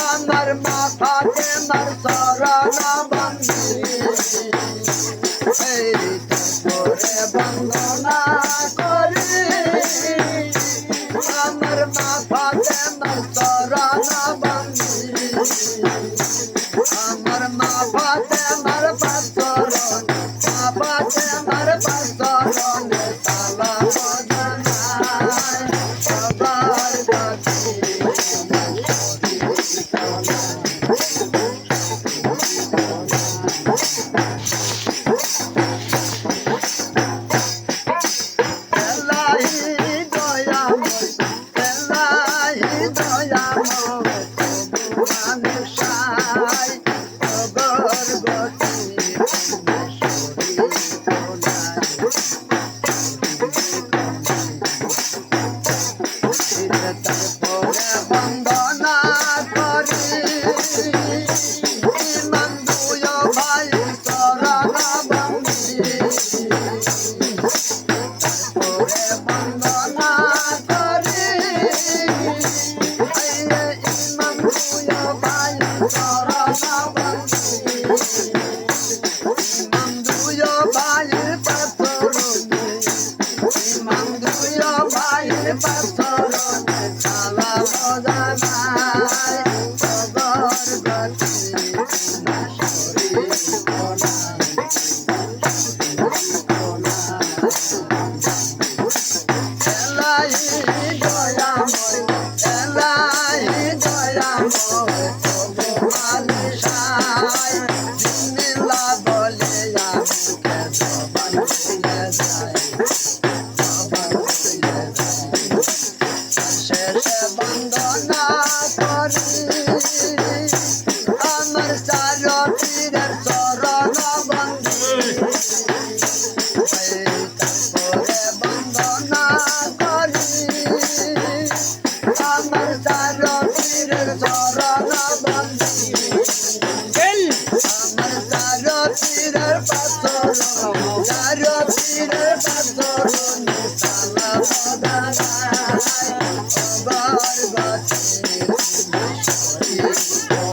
আমার মাথাতে মার চরণ বন্দী এই করে বন্দনা করি আমার মাথাতে মার চরণ বন্দী আমার মাথাতে মার চরণ মাথাতে মার চরণ তালা বদনায় সবার কাছে বন্দনা করি নন্দুয় ভাই চরণ বন্দী বন্দনা করি নন্দুয় ভাই চরণ বন্দী নন্দুয় ভাই পাথরণী নন্দুয় ভাই পাথরণী তালা বদনায় সদর গতি এলাই দয়াময়